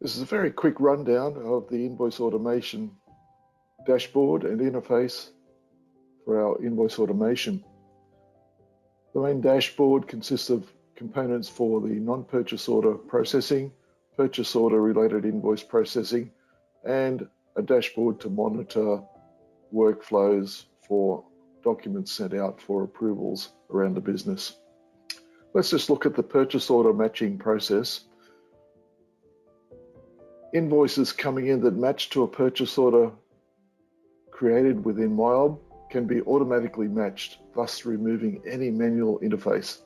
This is a very quick rundown of the invoice automation dashboard and interface for our invoice automation. The main dashboard consists of components for the non-purchase order processing, purchase order related invoice processing, and a dashboard to monitor workflows for documents sent out for approvals around the business. Let's just look at the purchase order matching process. Invoices coming in that match to a purchase order created within MyOb can be automatically matched, thus removing any manual interface.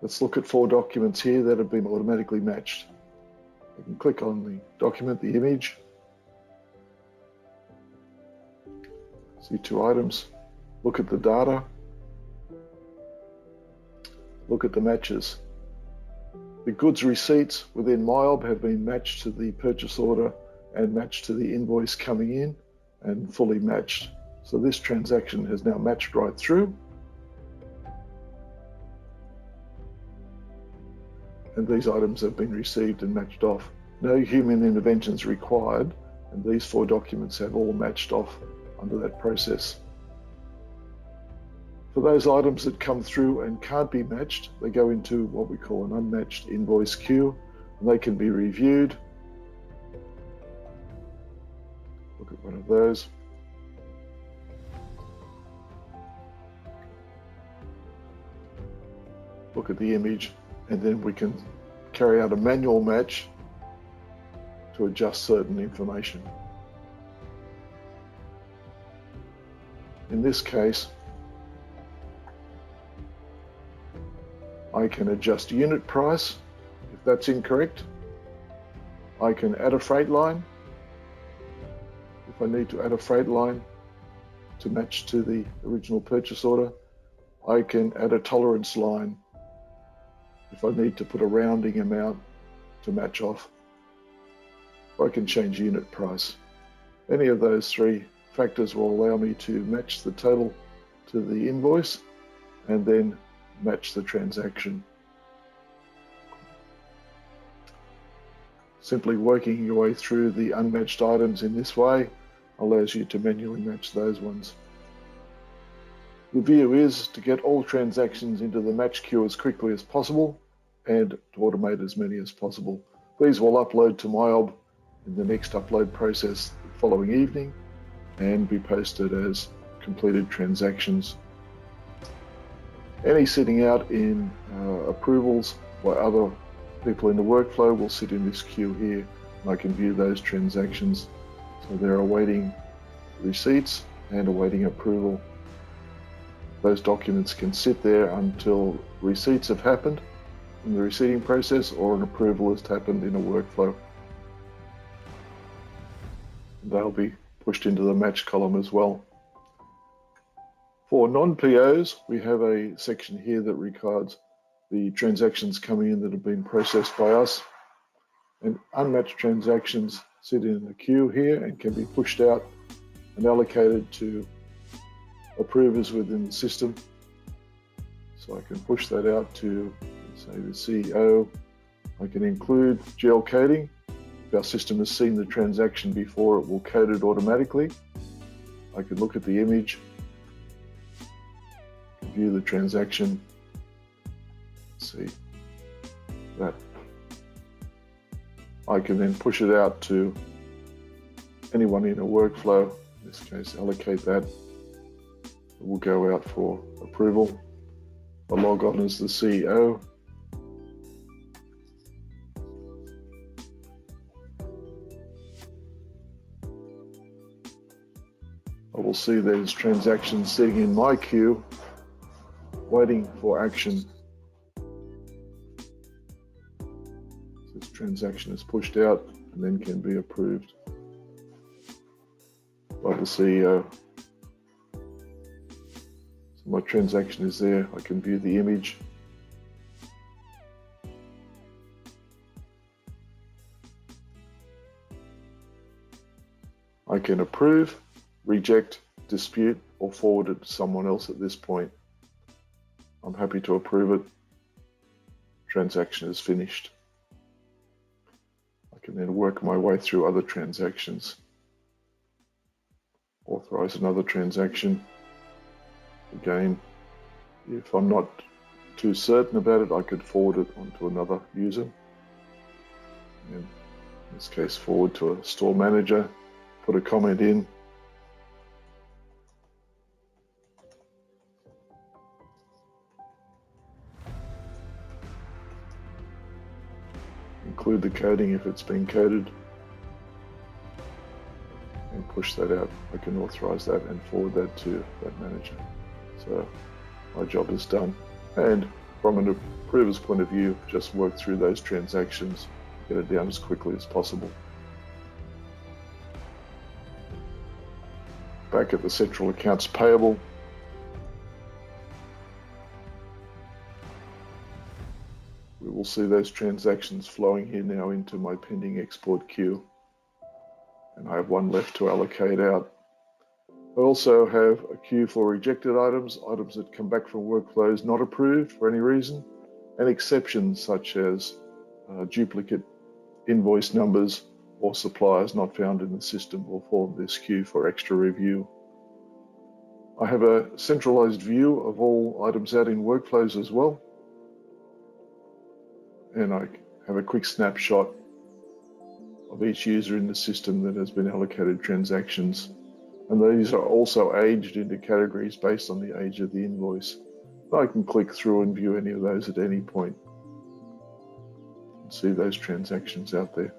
Let's look at 4 documents here that have been automatically matched. I can click on the document, the image, see 2 items, look at the data, look at the matches. The goods receipts within MyOb have been matched to the purchase order and matched to the invoice coming in and fully matched. So this transaction has now matched right through. And these items have been received and matched off. No human intervention is required, and these 4 documents have all matched off under that process. For those items that come through and can't be matched, they go into what we call an unmatched invoice queue, and they can be reviewed. Look at one of those. Look at the image, and then we can carry out a manual match to adjust certain information. In this case, I can adjust unit price if that's incorrect. I can add a freight line if I need to add a freight line to match to the original purchase order. I can add a tolerance line if I need to put a rounding amount to match off. Or I can change unit price. Any of those 3 factors will allow me to match the total to the invoice and then match the transaction. Simply working your way through the unmatched items in this way allows you to manually match those ones. The view is to get all transactions into the match queue as quickly as possible and to automate as many as possible. These will upload to MyOb in the next upload process the following evening and be posted as completed transactions. Any sitting out in approvals by other people in the workflow will sit in this queue here, and I can view those transactions. So they're awaiting receipts and awaiting approval. Those documents can sit there until receipts have happened in the receiving process or an approval has happened in a workflow. They'll be pushed into the match column as well. For non-POs, we have a section here that records the transactions coming in that have been processed by us. And unmatched transactions sit in a queue here and can be pushed out and allocated to approvers within the system. So I can push that out to, say, the CEO. I can include GL coding. If our system has seen the transaction before, it will code it automatically. I can look at the image, view the transaction, see that. I can then push it out to anyone in a workflow. In this case, allocate that. It will go out for approval. I log on as the CEO. I will see there's transactions sitting in my queue waiting for action. This transaction is pushed out and then can be approved by the CEO. So my transaction is there. I can view the image. I can approve, reject, dispute, or forward it to someone else at this point. I'm happy to approve it. Transaction is finished. can then work my way through other transactions. Authorize another transaction. Again, if I'm not too certain about it, I could forward it onto another user. And in this case, forward to a store manager, put a comment in. Include the coding if it's been coded, and push that out. I can authorize that and forward that to that manager. So my job is done. And from an approver's point of view, just work through those transactions, get it down as quickly as possible. Back at the central accounts payable, we will see those transactions flowing here now into my pending export queue. And I have one left to allocate out. I also have a queue for rejected items, items that come back from workflows not approved for any reason, and exceptions such as duplicate invoice numbers or suppliers not found in the system will form this queue for extra review. I have a centralized view of all items out in workflows as well. And I have a quick snapshot of each user in the system that has been allocated transactions. And these are also aged into categories based on the age of the invoice. I can click through and view any of those at any point and see those transactions out there.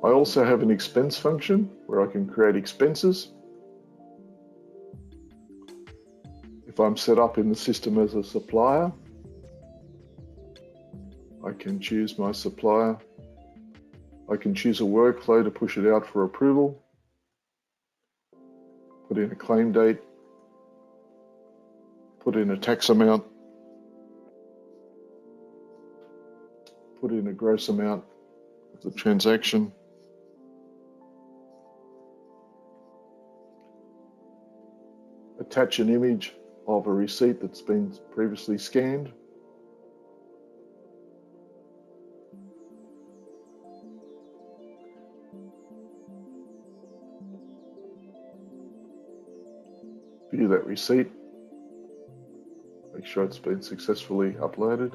I also have an expense function where I can create expenses. If I'm set up in the system as a supplier, I can choose my supplier. I can choose a workflow to push it out for approval. Put in a claim date. Put in a tax amount. Put in a gross amount of the transaction. Attach an image of a receipt that's been previously scanned. View that receipt. Make sure it's been successfully uploaded.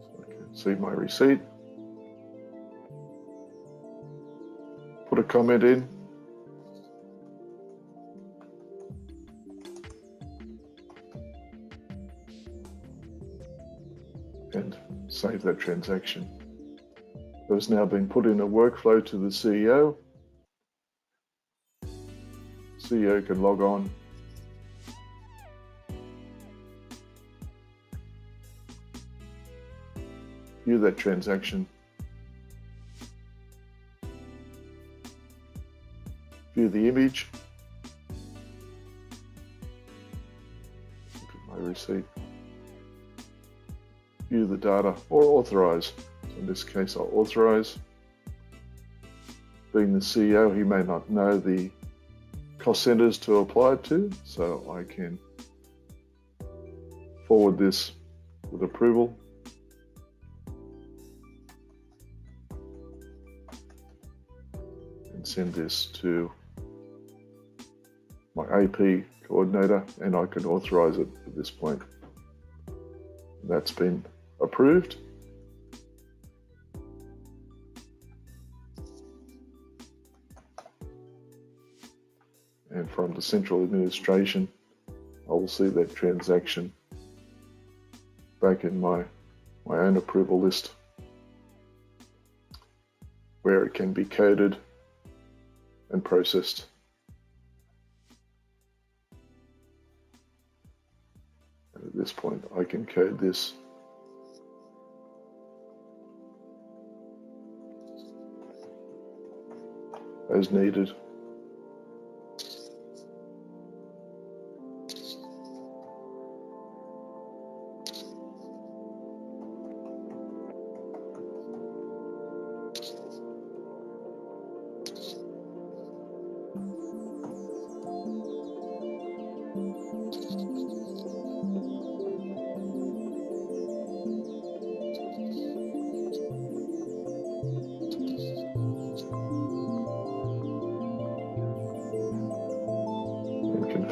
So I can see my receipt. Put a comment in. And save that transaction. It has now been put in a workflow to the CEO. CEO can log on, view that transaction, view the image, look at my receipt, view the data, or authorize. So in this case, I'll authorize. Being the CEO, he may not know the cost centers to apply it to, so I can forward this with approval. And send this to my AP coordinator, and I can authorize it at this point. That's been approved. And from the central administration, I will see that transaction back in my own approval list, where it can be coded and processed. And at this point, I can code this as needed.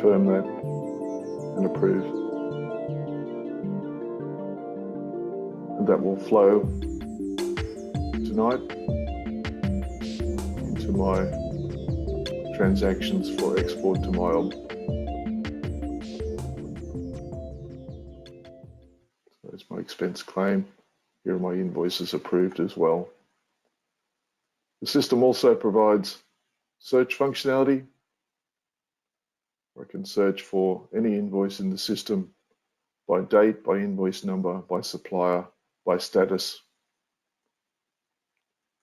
confirm that and approve. And that will flow tonight into my transactions for export to MyOb. So there's my expense claim. Here are my invoices approved as well. The system also provides search functionality. I can search for any invoice in the system by date, by invoice number, by supplier, by status,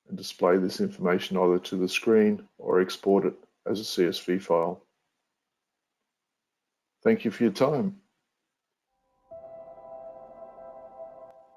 and display this information either to the screen or export it as a CSV file. Thank you for your time.